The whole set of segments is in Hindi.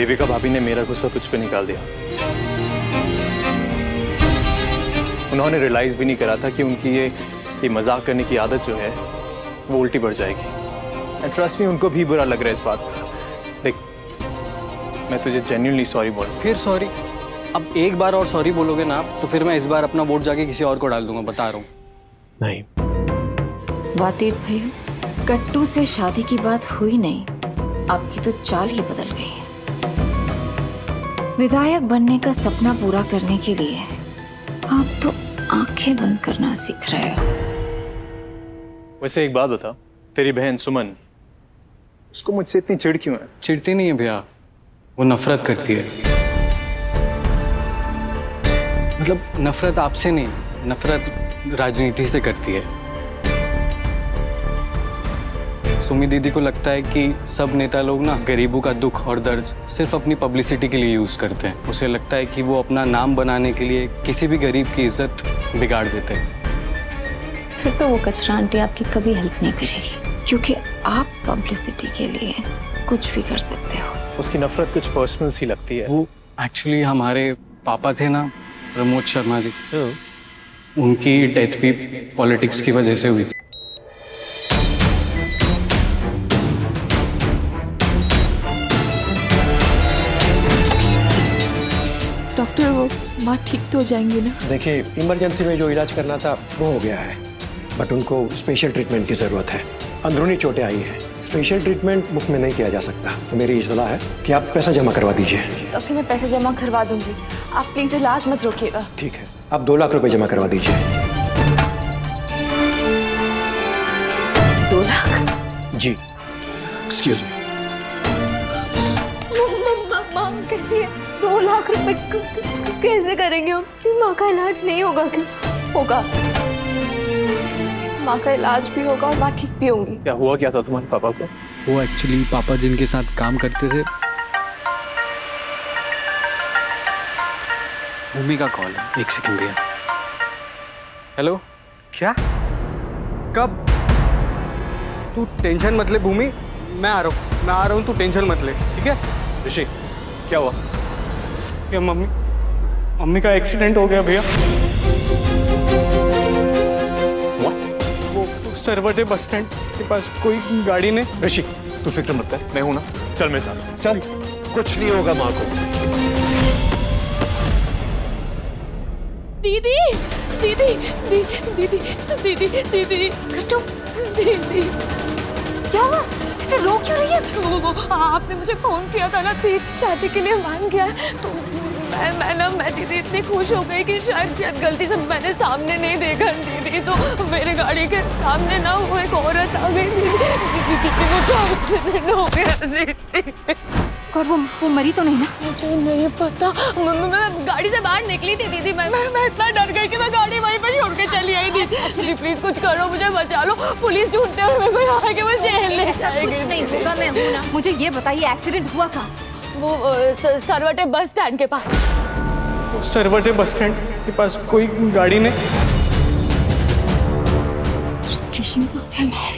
देविका भाभी ने मेरा गुस्सा तुझ पे निकाल दिया। उन्होंने रियलाइज भी नहीं करा था कि उनकी ये मजाक करने की आदत जो है वो उल्टी बढ़ जाएगी। एंड ट्रस्ट मी, उनको भी बुरा लग रहा है इस बात पर। देख, मैं तुझे जेन्युइनली सॉरी बोल। फिर सॉरी? अब एक बार और सॉरी बोलोगे ना आप, तो फिर मैं इस बार अपना वोट जाके किसी और को डाल दूंगा, बता रहा हूँ। नहीं वातिद भैया, कट्टू से शादी की बात हुई नहीं, आपकी तो चाल ही बदल गई है। विधायक बनने का सपना पूरा करने के लिए आप तो आंखें बंद करना सीख रहे हो। वैसे एक बात बता, तेरी बहन सुमन, उसको मुझसे इतनी चिढ़ क्यों है? चिढ़ती नहीं है भैया, वो नफरत करती है। मतलब नफरत आपसे नहीं, नफरत राजनीति से करती है। सुमी दीदी को लगता है कि सब नेता लोग ना गरीबों का दुख और दर्द सिर्फ अपनी पब्लिसिटी के लिए यूज करते हैं। उसे लगता है कि वो अपना नाम बनाने के लिए किसी भी गरीब की इज्जत बिगाड़ देते हैं। फिर तो वो कचरा आंटी आपकी कभी हेल्प नहीं करेगी, क्योंकि आप पब्लिसिटी के लिए कुछ भी कर सकते हो। उसकी नफरत कुछ पर्सनल सी लगती है। वो एक्चुअली हमारे पापा थे ना, प्रमोद शर्मा जी, उनकी डेथ भी पॉलिटिक्स की वजह से हुई। डॉक्टर, वो माँ ठीक तो हो जाएंगी ना? देखिए, इमरजेंसी में जो इलाज करना था वो हो गया है, बट उनको स्पेशल ट्रीटमेंट की ज़रूरत है। अंदरूनी चोटें आई हैं, स्पेशल ट्रीटमेंट मुफ्त में नहीं किया जा सकता। तो मेरी सलाह है कि आप पैसा जमा करवा दीजिए। डॉक्टर, मैं पैसे जमा करवा दूंगी, आप प्लीज इलाज मत रोकिएगा। ठीक है, आप 2 लाख रुपए जमा करवा दीजिए। 2 लाख? जी, एक्सक्यूज मी। माँ कैसी है? 2 लाख रुपए कैसे करेंगे हम? माँ का इलाज नहीं होगा क्या? होगा, माँ का इलाज भी होगा और माँ ठीक भी होंगी। क्या हुआ क्या था तुम्हारे पापा को? वो एक्चुअली पापा जिनके साथ काम करते थे, भूमि का कॉल है। 1 सेकंड भैया। हेलो। क्या? कब? तू टेंशन मत ले भूमि, मैं आ रहा हूँ, तू टेंशन मत ले, ठीक है? ऋषि, क्या हुआ? क्या मम्मी का एक्सीडेंट हो गया भैया। वो सरवटे बस स्टैंड के पास कोई गाड़ी ने। ऋषि, तू फिक्र मत कर, मैं हूं ना, चल मेरे साथ। चल, कुछ नहीं होगा माँ को। दीदी दीदी दीदी दीदी दीदी कट्टू, दीदी क्या हुआ? इसे रो क्यों रही है? वो आपने मुझे फोन किया था ना, तीर्थ शादी के लिए मान गया, तो मैं दीदी इतनी खुश हो गई कि शायद गलती से मैंने सामने नहीं देखा दीदी, तो मेरे गाड़ी के सामने ना वो एक औरत आ गई दीदी, वो तो एक्सीडेंट हो गया दीदी। और वो मरी तो नहीं ना? मुझे नहीं पता, मैं गाड़ी से बाहर निकली थी दीदी, मैं इतना डर गई कि मैं गाड़ी वहीं पर छोड़ के चली आई थी। दीदी प्लीज कुछ करो, मुझे बचा लो, पुलिस ढूंढते हुए मेरे को यहाँ के मुझे जेल ले जाएगी। कुछ नहीं होगा, मैं हूँ ना। मुझे ये बताइए, एक्सीडेंट हुआ कहाँ? वो सरवटे बस स्टैंड के पास। सरवटे बस स्टैंड के पास कोई गाड़ी ने। लोकेशन तो सेम है,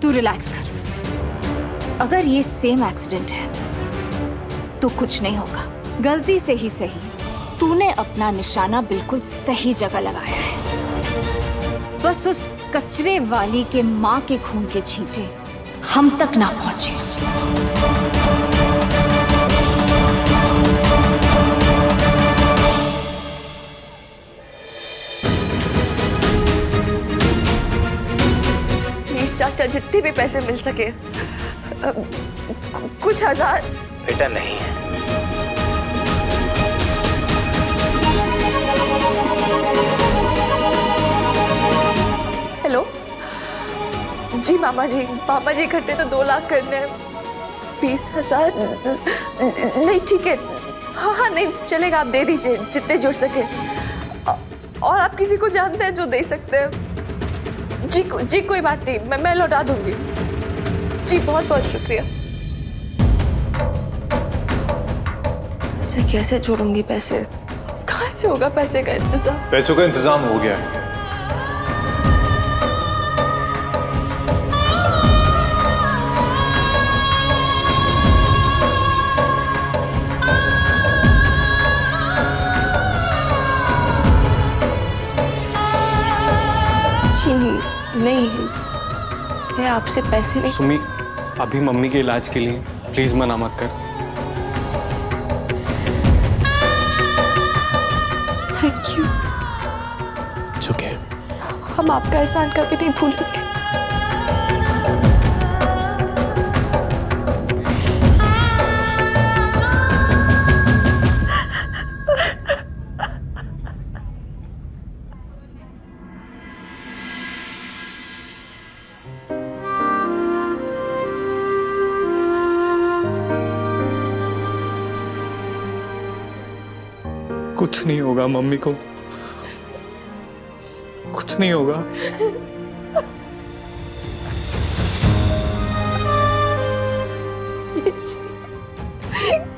तू रिलैक्स कर। अगर ये सेम एक्सीडेंट है तो कुछ नहीं होगा। गलती से ही सही, तूने अपना निशाना बिल्कुल सही जगह लगाया है। बस उस कचरे वाली के माँ के खून के छींटे हम तक ना पहुंचे। प्लीज चाचा, जितने भी पैसे मिल सके, कुछ हजार। बेटा नहीं है। हेलो जी, मामा जी इकट्ठे तो 2 लाख करने हैं। 20,000 नहीं, ठीक है, हाँ नहीं चलेगा, आप दे दीजिए जितने जुड़ सके। और आप किसी को जानते हैं जो दे सकते हैं? जी कोई बात नहीं, मैं लौटा दूंगी जी, बहुत बहुत शुक्रिया। कैसे जोड़ूंगी पैसे? कहाँ से होगा पैसे का इंतजाम? पैसों का इंतजाम हो गया है। नहीं, मैं आपसे पैसे नहीं। सुमी, अभी मम्मी के इलाज के लिए प्लीज मना मत कर। Thank you. चुके हम आपका एहसान कभी नहीं भूलेंगे। कुछ नहीं होगा मम्मी को, कुछ नहीं होगा।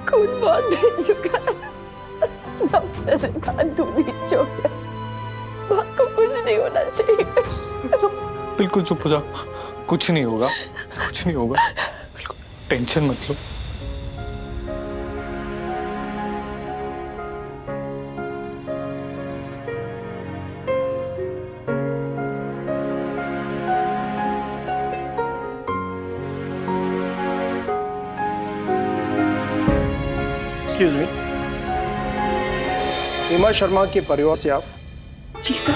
खून बहुत बह चुका है। डॉक्टर ने कहा दूध ही छोड़, माँ को कुछ नहीं होना चाहिए। बिल्कुल चुप हो जाओ, कुछ नहीं होगा, कुछ नहीं होगा, बिल्कुल टेंशन मत लो। एक्सक्यूज मी, हिमा शर्मा के परिवार से आप? जी सर।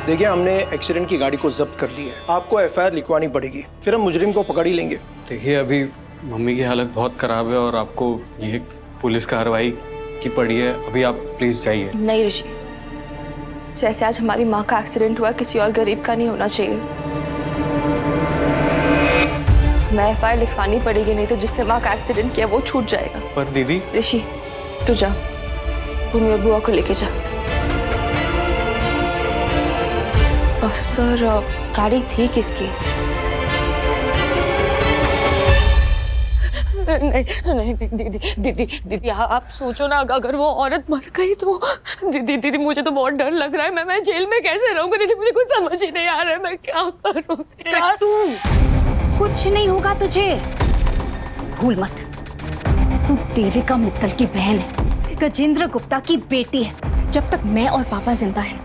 देखिए, हमने एक्सीडेंट की गाड़ी को जब्त कर ली है। आपको एफआईआर लिखवानी पड़ेगी, फिर हम मुजरिम को पकड़ ही लेंगे। देखिए, अभी मम्मी की हालत बहुत खराब है और आपको ये पुलिस कार्रवाई की पड़ी है। अभी आप प्लीज जाइए। नहीं ऋषि, जैसे आज हमारी माँ का एक्सीडेंट हुआ, किसी और गरीब का नहीं होना चाहिए। मैं एफआईआर लिखवानी पड़ेगी, नहीं तो जिसने माँ का एक्सीडेंट किया वो छूट जाएगा। पर दीदी। ऋषि, तू जा, भूमि और बुआ को लेके जा। सर, गाड़ी थी किसकी? नहीं दीदी, आप सोचो ना, अगर वो औरत मर गई तो दीदी मुझे तो बहुत डर लग रहा है। मैं जेल में कैसे रहूंगी दीदी, मुझे कुछ समझ ही नहीं आ रहा है, मैं क्या करूं? कुछ नहीं होगा तुझे, भूल मत। तू देविका मित्तल की बहन है, गजेंद्र गुप्ता की बेटी है। जब तक मैं और पापा जिंदा हैं,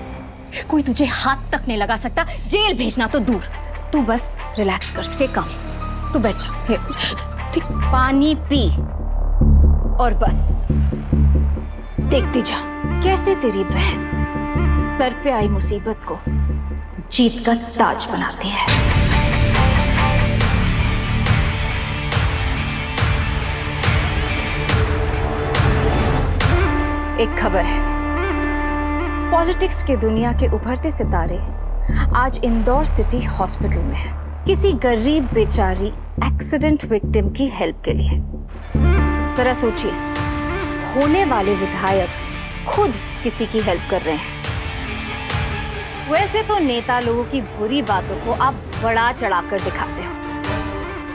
कोई तुझे हाथ तक नहीं लगा सकता, जेल भेजना तो दूर। तू बस रिलैक्स कर, स्टे काम। तू बैठ जा, फिर पानी पी और बस देखती जा कैसे तेरी बहन सर पे आई मुसीबत को जीत का ताज बनाती है। एक खबर है, पॉलिटिक्स के दुनिया के उभरते सितारे आज इंदौर सिटी हॉस्पिटल में है, किसी गरीब बेचारी एक्सीडेंट विक्टिम की हेल्प के लिए। जरा सोचिए, होने वाले विधायक खुद किसी की हेल्प कर रहे हैं। वैसे तो नेता लोगों की बुरी बातों को आप बड़ा चढ़ाकर दिखाते हो,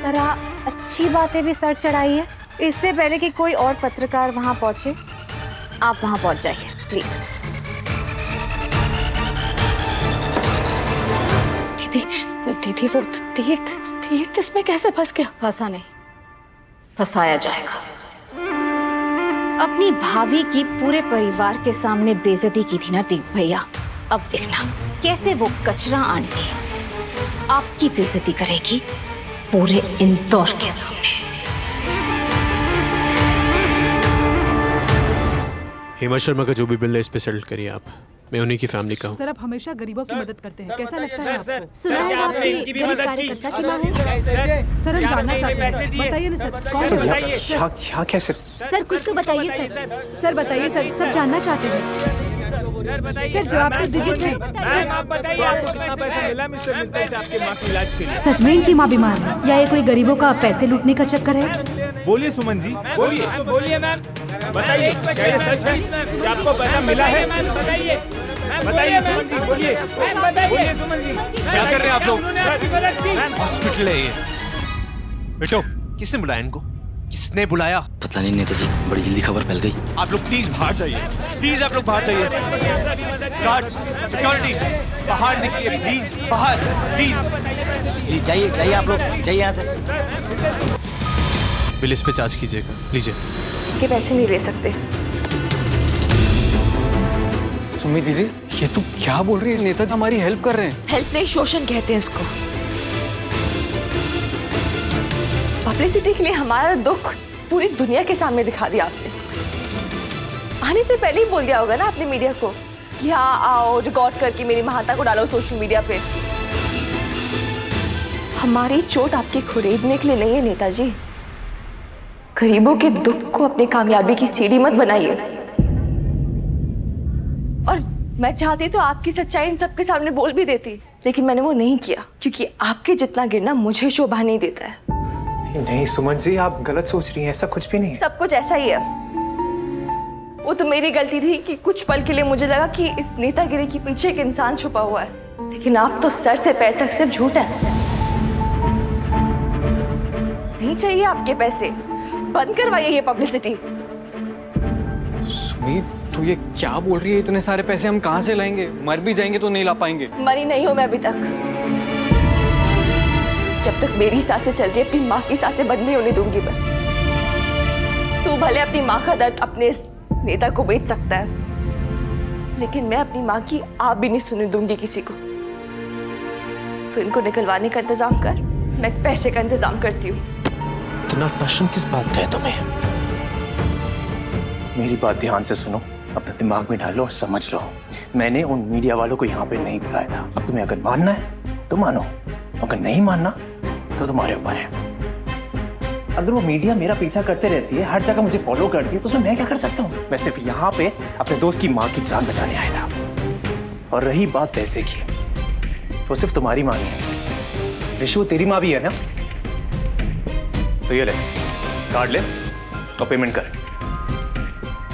जरा अच्छी बातें भी सर चढ़ाइए। इससे पहले कि कोई और पत्रकार वहां पहुंचे, आप वहां पहुंच जाइए प्लीज। दीदी वो तीर्थ इसमें कैसे फंस गया? फंसा नहीं, फंसाया जाएगा। अपनी भाभी की पूरे परिवार के सामने बेइज्जती की थी ना दीप भैया, अब देखना कैसे वो कचरा आंटी आपकी बेइज्जती करेगी पूरे इंदौर के सामने। हेमा शर्मा का जो भी बिल है इस पे सेटल करिए आप। मैं उन्हीं की फैमिली का हूँ। सर, आप हमेशा गरीबों की मदद करते हैं, कैसा लगता है आपको? सुना है आपकी गरीब कार्यकर्ता की मां है। सर, हम जानना चाहते हैं, बताइए ना सर, कौन है? क्या कैसे? सर कुछ तो बताइए सर। सर बताइए सर, सब जानना चाहते हैं। सर जवाब तो दीजिए सर। आप बताइए, आपको कितना पैसा मिला मिस्टर मित्तल से आपके माँ के इलाज के लिए? सच में इनकी माँ बीमार है या ये कोई गरीबों का पैसे लूटने का चक्कर है? बोलिए सुमन जी, बोलिए मैम, बताइए क्या ये सच है कि आपको पैसा मिला है? बताइए सुमन जी, बोलिए सुमन जी, क्या कर रहे हैं आप लोग? मैम, हॉस्पिटल है ये। बेटो, किसने बुलाया इनको? किसने बुलाया? पता नहीं नेताजी, बड़ी जल्दी खबर फैल गई। आप लोग प्लीज बाहर जाइए, प्लीज आप लोग बाहर जाइए। गार्ड, सिक्योरिटी, बाहर निकलिए प्लीज, बाहर प्लीज। प्लीज जाइए आप लोग, जाइए यहाँ से। बिल इस पे चार्ज कीजिएगा, लीजिए। के पैसे नहीं ले सकते। सुमी दीदी, ये तू क्या बोल रही है? नेताजी हमारी हेल्प कर रहे हैं। हेल्प नहीं, शोषण कहते हैं इसको। पब्लिसिटी के लिए हमारा दुख पूरी दुनिया के सामने दिखा दिया आपने। आने से पहले ही बोल दिया होगा ना आपने मीडिया को कि हाँ आओ, रिकॉर्ड करके मेरी महानता को डालो सोशल मीडिया पे। हमारी चोट आपके खुरेदने के लिए नहीं है नेताजी। गरीबों के दुख को अपनी कामयाबी की सीढ़ी मत बनाइए। और मैं चाहती तो आपकी सच्चाई इन सबके सामने बोल भी देती, लेकिन मैंने वो नहीं किया क्योंकि आपके जितना गिरना मुझे शोभा नहीं देता है। नहीं सुमन जी, आप गलत सोच रही हैं, ऐसा कुछ भी नहीं। सब कुछ ऐसा ही है। वो तो मेरी गलती थी कि कुछ पल के लिए मुझे लगा कि इस नेतागिरी के पीछे एक इंसान छुपा हुआ है, लेकिन आप तो सर से पैर तक सिर्फ झूठ है। नहीं चाहिए आपके पैसे, बंद करवाइए ये पब्लिसिटी। सुमी, तू ये क्या बोल रही है? इतने सारे पैसे हम कहाँ से लाएंगे? मर भी जाएंगे तो नहीं ला पाएंगे। मरी नहीं हूं मैं अभी तक। जब तक मेरी सांसें चल रही है, अपनी माँ की सांसें बंद नहीं होने दूंगी मैं। तू भले अपनी माँ का दर्द अपने नेता को बेच सकता है, लेकिन मैं अपनी माँ की आप भी नहीं सुनने दूंगी किसी को। तो इनको निकलवाने का इंतजाम कर, मैं पैसे का इंतजाम करती हूँ। इतना टशन किस बात का है तुम्हें? मेरी बात ध्यान से सुनो, अपने दिमाग में डालो और समझ लो। मैंने उन मीडिया वालों को यहाँ पे नहीं बुलाया था। अब तुम्हें अगर मानना है तो मानो, अगर नहीं मानना तो तुम्हारे ऊपर है। अगर वो मीडिया मेरा पीछा करते रहती है, हर जगह मुझे फॉलो करती है, तो उसमें मैं क्या कर सकता हूँ? मैं सिर्फ यहाँ पे अपने दोस्त की माँ की जान बचाने आया था। और रही बात पैसे की, वो सिर्फ तुम्हारी माँ नहीं है ऋषि, वो तेरी माँ भी है ना। तो ये ले, कार्ड ले और पेमेंट कर।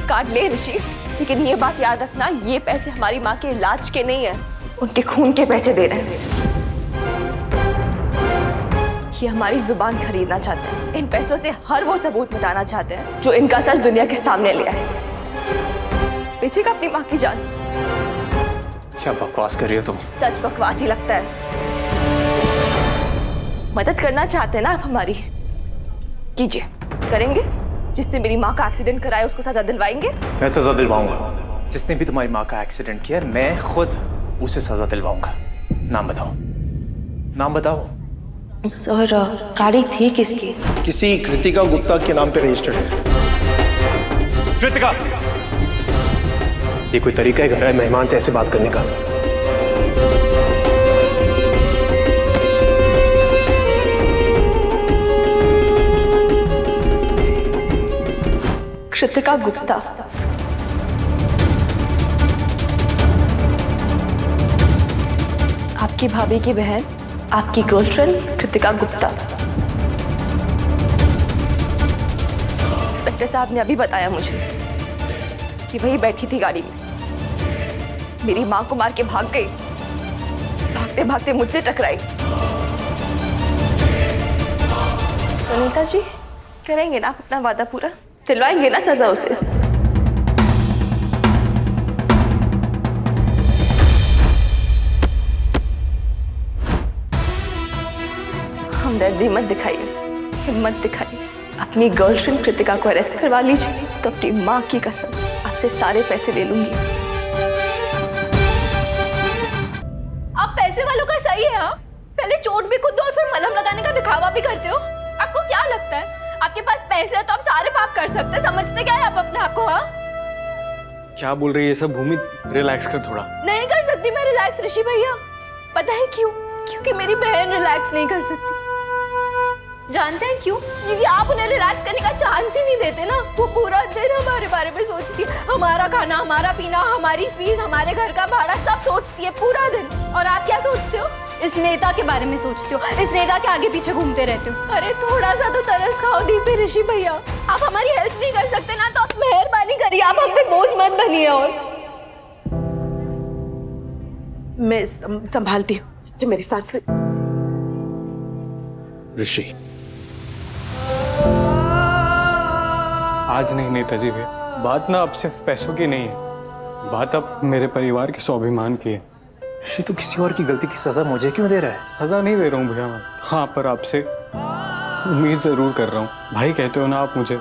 कार्ड ले ऋषि, लेकिन ये बात याद रखना, ये पैसे हमारी माँ के इलाज के नहीं है, उनके खून के पैसे दे रहे हैं। ये हमारी जुबान खरीदना चाहते हैं। इन पैसों से हर वो सबूत मिटाना चाहते हैं जो इनका सच दुनिया के सामने ले आए। बेचेगा अपनी माँ की जान। क्या बकवास कर रही हो तुम? सच बकवास ही लगता है। मदद करना चाहते हैं ना आप हमारी, कीजिए, करेंगे। जिसने मेरी माँ का एक्सीडेंट कराया उसको सजा दिलवाएंगे? मैं सजा दिलवाऊंगा। जिसने भी तुम्हारी माँ का एक्सीडेंट किया, मैं खुद उसे सजा दिलवाऊंगा। नाम बताओ, नाम बताओ। सर, गाड़ी थी किसकी? किसी कृतिका गुप्ता के नाम पे रजिस्टर्ड है। कृतिका, ये कोई तरीका है मेहमान से ऐसे बात करने का? कृतिका गुप्ता। आपकी भाभी की बहन, आपकी गर्लफ्रेंड कृतिका गुप्ता। इंस्पेक्टर साहब ने अभी बताया मुझे कि वही बैठी थी गाड़ी में, मेरी माँ को मार के भाग गई, भागते भागते मुझसे टकराई। सुनीता जी, करेंगे ना आप अपना वादा पूरा? दिलवाएंगे ना सजा उसे? हमदर्दी मत दिखाइए, हिम्मत दिखाइए। अपनी गर्लफ्रेंड कृतिका को अरेस्ट करवा लीजिए, तो अपनी माँ की कसम आपसे सारे पैसे ले लूंगी। आप पैसे वालों का सही है। हाँ, पहले चोट भी खुद दो और फिर मलहम लगाने का दिखावा भी करते हो। आपको क्या लगता है आपके पास पैसे है तो आप सारे पाप कर सकते हैं? समझते क्या है आप अपने आप को? हाँ, क्या बोल रही है सब? भूमि, रिलैक्स कर थोड़ा। नहीं कर सकती मैं रिलैक्स ऋषि भैया। पता है क्यों? क्योंकि मेरी बहन रिलैक्स नहीं कर सकती। जानते हैं क्यों? क्योंकि आप उन्हें रिलैक्स करने का चांस ही नहीं देते ना। वो पूरा दिन हमारे बारे में सोचती है, हमारा खाना, हमारा पीना, हमारी फीस, हमारे घर का भाड़ा, सब सोचती है पूरा दिन। और आप क्या सोचते हो? इस नेता के बारे में सोचते हो, इस नेता के आगे पीछे घूमते रहते हो। अरे थोड़ा सा तो तरस खाओ दीपी ऋषि भैया। आप हमारी हेल्प नहीं कर सकते ना, तो आप मेहरबानी करिए, आप हम पे बोझ मत बनिए। और मैं संभालती हूँ, जो मेरे साथ। ऋषि, आज नहीं नेताजी भैया, बात ना अब सिर्फ पैसों की नहीं है, बात अब मेरे परिवार के स्वाभिमान की है। ऋषि, तू किसी और की गलती की सजा मुझे क्यों दे रहा है? सजा नहीं दे रहा हूँ भैया मैं, हाँ, पर आपसे उम्मीद जरूर कर रहा हूँ। भाई कहते हो ना आप मुझे,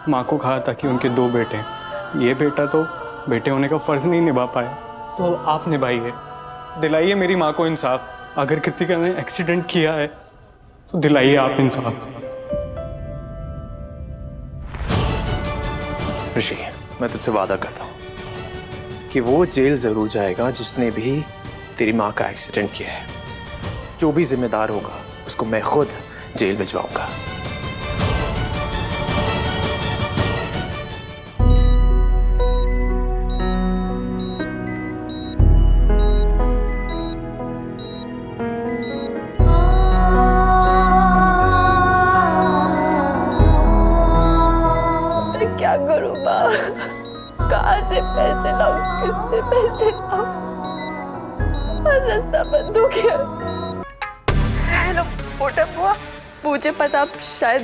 माँ को कहा था कि उनके 2 बेटे हैं, ये बेटा तो बेटे होने का फर्ज नहीं निभा पाया, तो आप निभाइए, दिलाइए मेरी माँ को इंसाफ। अगर कृतिका ने एक्सीडेंट किया है तो दिलाइए आप इंसाफ। ऋषि, मैं तुझसे वादा करता हूँ कि वो जेल जरूर जाएगा जिसने भी तेरी माँ का एक्सीडेंट किया है। जो भी जिम्मेदार होगा उसको मैं खुद जेल भिजवाऊंगा। मैं क्या करूँ माँ? कहाँ से पैसे लाऊं? किससे पैसे लाऊं? हर रास्ता बंद हो गया। हेलो मोटा बुआ, मुझे पता आप शायद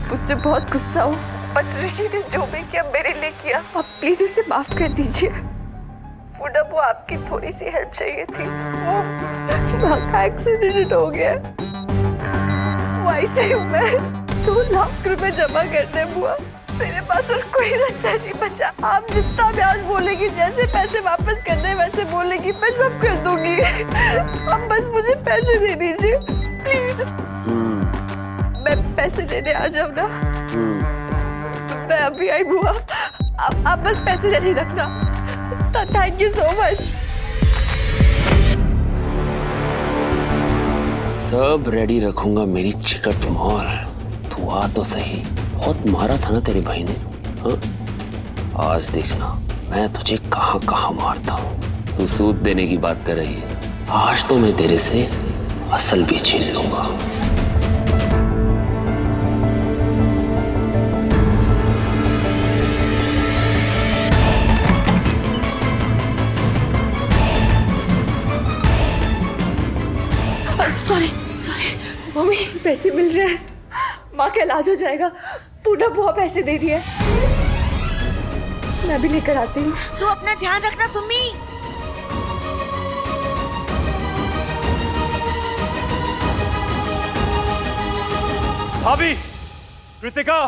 मुझसे बहुत गुस्सा हो, बट ऋषि ने जो भी किया मेरे लिए किया, आप प्लीज उसे माफ कर दीजिए। मोटा बुआ, आपकी थोड़ी सी हेल्प चाहिए थी। वो माँ का एक्सीडेंट हो गया, वैसे ही मैं 2 लाख रुपए जमा करने बुआ, मेरे पास और कोई रास्ता नहीं बचा। आप जितना ब्याज बोलेगी, जैसे पैसे वापस करने वैसे बोलेगी, मैं सब कर दूंगी। आप बस मुझे पैसे दे दीजिए प्लीज। मैं पैसे लेने आ जाऊँ ना? मैं अभी आई बुआ, आप बस पैसे रेडी रखना। Thank you so much. सब रेडी रखूंगा मेरी चिकट मोर। तू आ तो सही, बहुत मारा था ना तेरे भाई ने। हाँ? आज देखना मैं तुझे कहाँ कहाँ मारता हूँ। तू सूद देने की बात कर रही है, आज तो मैं तेरे से असल भी छीन लूंगा। सॉरी मम्मी, पैसे मिल रहे हैं, माँ का इलाज हो जाएगा। पूरा बुआ पैसे दे रही है, मैं भी लेकर आती हूँ। तू अपना ध्यान रखना सुमी। भाभी, कृतिका,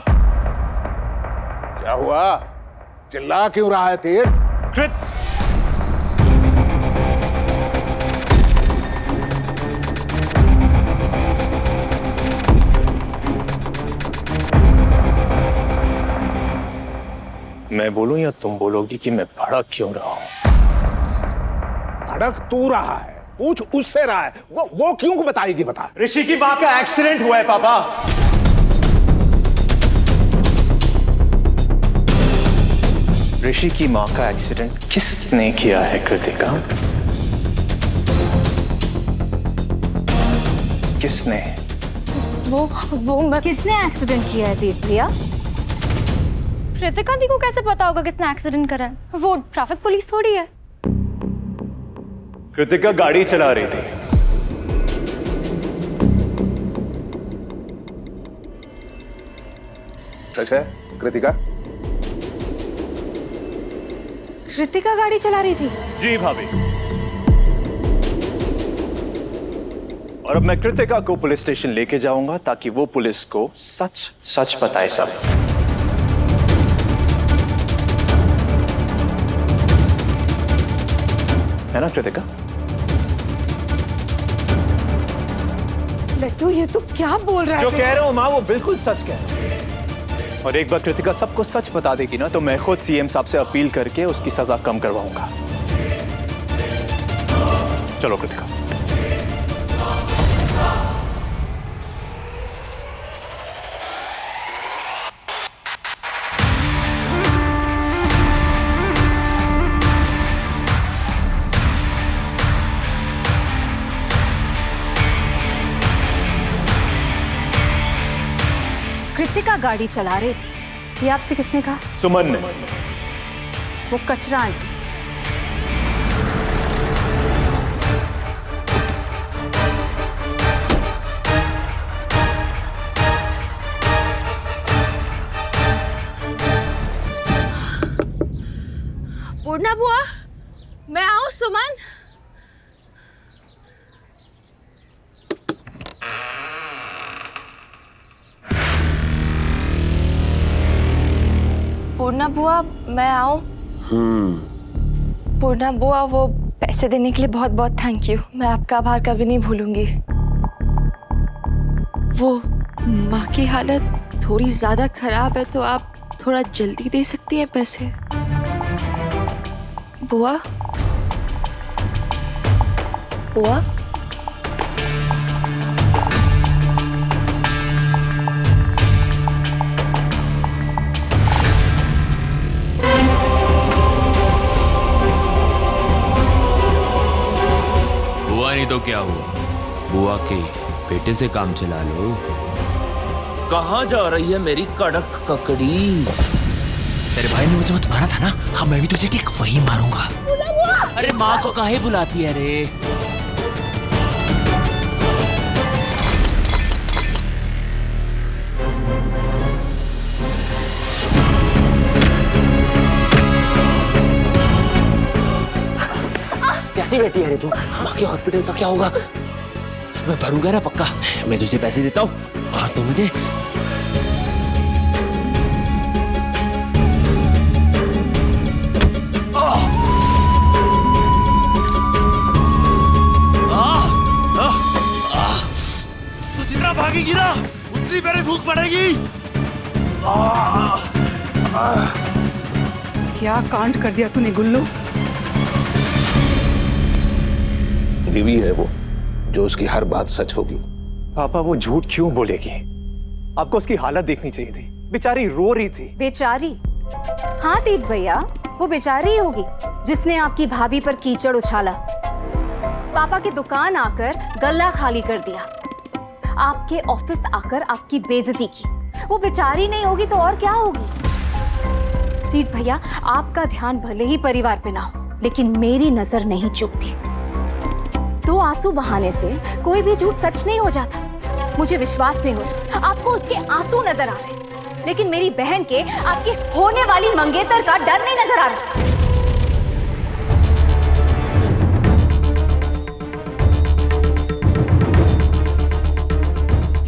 क्या हुआ? चिल्ला क्यों रहा है तीर? मैं बोलूं या तुम बोलोगी कि मैं भड़क क्यों रहा हूं? भड़क तू रहा है, पूछ उससे रहा है। वो क्यों बताएगी, बता। ऋषि की माँ का एक्सीडेंट हुआ है पापा। ऋषि की माँ का एक्सीडेंट किसने किया है कृतिका? किसने? वो मैं किसने एक्सीडेंट किया है दीप्रिया? कृतिका दी को कैसे पता होगा किसने एक्सीडेंट करा है? वो ट्रैफिक पुलिस थोड़ी है। कृतिका गाड़ी चला रही थी। सच है कृतिका? कृतिका गाड़ी चला रही थी? जी भाभी। और अब मैं कृतिका को पुलिस स्टेशन लेके जाऊंगा ताकि वो पुलिस को सच सच बताए सब। है ना कृतिका? लड्डू, ये तू क्या बोल रहा है? जो कह रहा हूं माँ वो बिल्कुल सच कह रहा हूं। और एक बार कृतिका सबको सच बता देगी ना तो मैं खुद सीएम साहब से अपील करके उसकी सजा कम करवाऊंगा। चलो कृतिका। कृतिका गाड़ी चला रही थी, ये आपसे किसने कहा? सुमन ने। वो कचरा आंटी। पूर्णा बुआ, मैं आऊं सुमन? पूर्णा बुआ, मैं आऊं? पूर्णा बुआ, वो पैसे देने के लिए बहुत बहुत थैंक यू। मैं आपका आभार कभी नहीं भूलूंगी। वो माँ की हालत थोड़ी ज्यादा खराब है, तो आप थोड़ा जल्दी दे सकती हैं पैसे? बुआ बुआ हुआ नहीं तो क्या हुआ, बुआ के बेटे से काम चला लो। कहाँ जा रही है मेरी कड़क ककड़ी? तेरे भाई ने मुझे मत मारा था ना, हाँ मैं भी तुझे ठीक वही मारूंगा। अरे माँ को काहे बुलाती है रे? कैसी बेटी है रे तू? माँ के हॉस्पिटल का क्या होगा? मैं भरूंगा ना पक्का। मैं तुझे पैसे देता हूँ और तू मुझे तू जितना भागेगी ना उतनी मेरी भूख बढ़ेगी। क्या कांड कर दिया तूने गुल्लू? देवी है वो जो उसकी हर बात सच होगी। पापा वो झूठ क्यों बोलेगी? आपको उसकी हालत देखनी चाहिए थी, बेचारी रो रही थी। बेचारी? हाँ तीर्थ भैया, वो बेचारी ही होगी जिसने आपकी भाभी पर कीचड़ उछाला, पापा की दुकान आकर गल्ला खाली कर दिया, आपके ऑफिस आकर आपकी बेइज्जती की। वो बेचारी नहीं होगी तो और क्या होगी? तीर्थ भैया, आपका ध्यान भले ही परिवार पे ना हो, लेकिन मेरी नजर नहीं चूकती। 2 आंसू बहाने से कोई भी झूठ सच नहीं हो जाता। मुझे विश्वास नहीं हो रहा, आपको उसके आंसू नजर आ रहे, लेकिन मेरी बहन के आपके होने वाली मंगेतर का डर नहीं नजर आ रहा।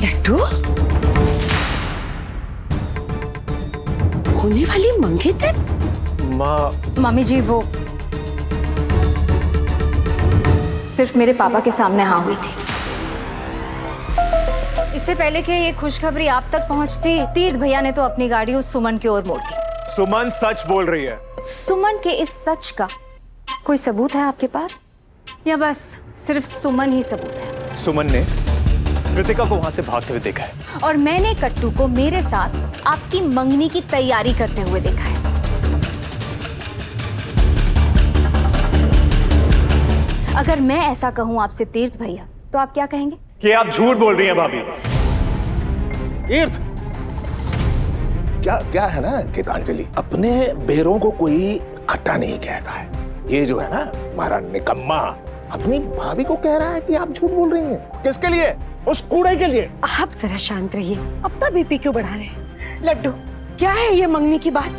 लड्डू? होने वाली मंगेतर? मम्मी जी, वो सिर्फ मेरे पापा के सामने हाँ हुई थी। इससे पहले कि ये खुशखबरी आप तक पहुंचती, तीर्थ भैया ने तो अपनी गाड़ी उस सुमन की ओर मोड़ दी। सुमन सच बोल रही है। सुमन के इस सच का कोई सबूत है आपके पास, या बस सिर्फ सुमन ही सबूत है? सुमन ने कृतिका को वहां से भागते हुए देखा है, और मैंने कट्टू को मेरे साथ आपकी मंगनी की तैयारी करते हुए देखा है। अगर मैं ऐसा कहूं आपसे तीर्थ भैया, तो आप क्या कहेंगे? कि आप झूठ बोल रही हैं भाभी। तीर्थ, क्या है ना गीतांजलि, अपने बेरों को कोई खट्टा नहीं कहता है। ये जो है ना हमारा निकम्मा अपनी भाभी को कह रहा है कि आप झूठ बोल रही हैं। किसके लिए? उस कूड़े के लिए। आप जरा शांत रहिए, अपना बीपी क्यों बढ़ा रहे हैं? लड्डू, क्या है ये मंगनी की बात?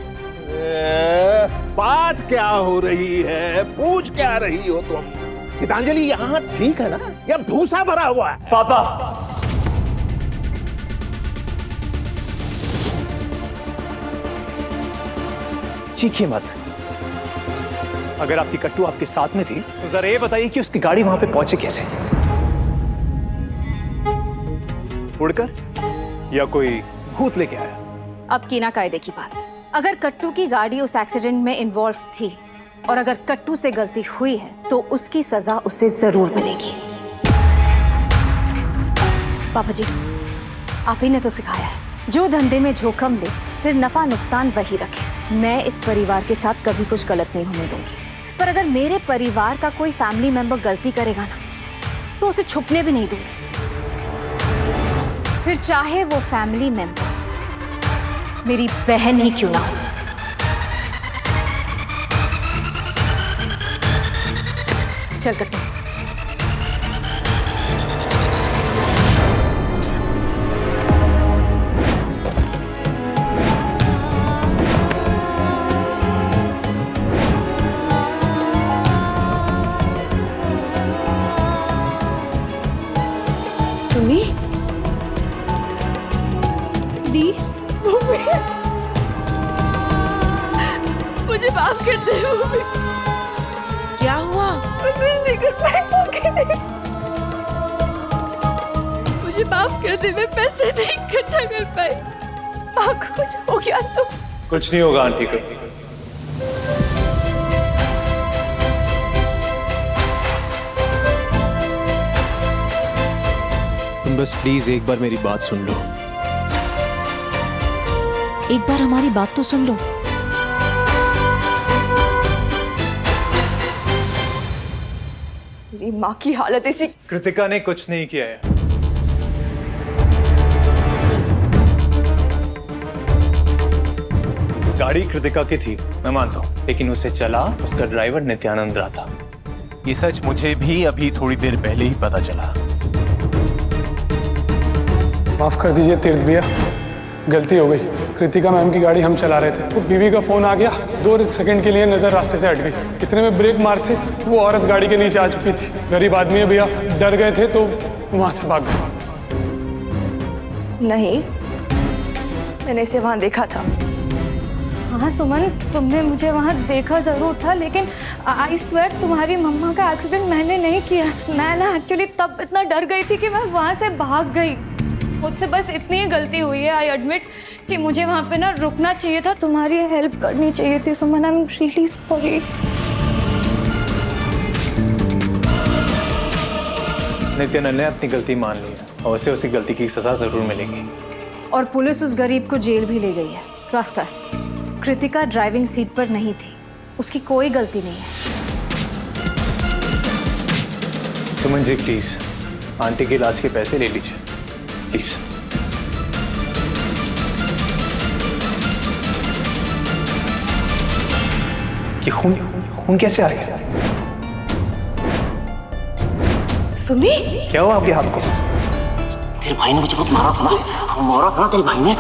बात क्या हो रही है? पूछ क्या रही हो तुम? गीतांजलि, यहाँ ठीक है ना या भूसा भरा हुआ है? पापा, चीखिए मत। अगर आपकी कट्टू आपके साथ में थी तो जरा ये बताइए कि उसकी गाड़ी वहां पे पहुंची कैसे? उड़कर या कोई भूत लेके आया? अब कीना कायदे की बात, अगर कट्टू की गाड़ी उस एक्सीडेंट में इन्वॉल्व थी और अगर कट्टू से गलती हुई है तो उसकी सजा उसे जरूर मिलेगी। पापा जी, आप ही ने तो सिखाया है, जो धंधे में जोखम ले फिर नफा नुकसान वही रखे। मैं इस परिवार के साथ कभी कुछ गलत नहीं होने दूंगी, पर अगर मेरे परिवार का कोई फैमिली मेंबर गलती करेगा ना, तो उसे छुपने भी नहीं दूंगी, फिर चाहे वो फैमिली मेंबर मेरी बहन ही क्यों ना हो। चल कट्टू। सुनी? दी, मुझे माफ कर दे मम्मी। माफ कर दे, मैं पैसे नहीं इकट्ठा कर पाई। माँ को कुछ हो गया तो कुछ नहीं होगा आंटी को। तुम बस प्लीज एक बार मेरी बात सुन लो। एक बार हमारी बात तो सुन लो। मेरी माँ की हालत ऐसी। कृतिका ने कुछ नहीं किया है। गाड़ी कृतिका की थी, मैं मानता हूँ, लेकिन उसे चला उसका ड्राइवर नित्यानंद रहा था। ये सच मुझे भी अभी थोड़ी देर पहले ही पता चला। माफ कर दीजिए तीर्थ भैया, गलती हो गई। कृतिका मैम की गाड़ी हम चला रहे थे, वो बीवी का फोन आ गया, 2 सेकंड के लिए नजर रास्ते से हट गई। इतने में ब्रेक मारते वो औरत गाड़ी के नीचे आ चुकी थी। गरीब आदमी है भैया, डर गए थे तो वहां से भाग गए। नहीं, मैंने इसे वहां देखा था। हाँ सुमन, तुमने मुझे वहाँ देखा जरूर था, लेकिन आई स्वेयर तुम्हारी मम्मा का एक्सीडेंट मैंने नहीं किया। मैं ना एक्चुअली तब इतना डर गई थी कि मैं वहाँ से भाग गई। मुझसे बस इतनी ही गलती हुई है, आई एडमिट, कि मुझे वहाँ पे ना रुकना चाहिए था, तुम्हारी हेल्प करनी चाहिए थी Suman. I am really sorry. Nityanand ने अपनी गलती मान ली है और उसे उसी गलती की सजा जरूर मिलेगी। और पुलिस उस गरीब को जेल भी ले गई है। Trust us. Kritika driving seat पर नहीं थी, उसकी कोई गलती नहीं है। सुमन जी प्लीज आंटी के इलाज के पैसे ले लीजिए प्लीज। ये खून कैसे आ गया? सुनी? क्या हुआ आपके हाथ को? तेरे भाई ने मुझे बहुत मारा था ना, मारा था ना तेरे भाई ने।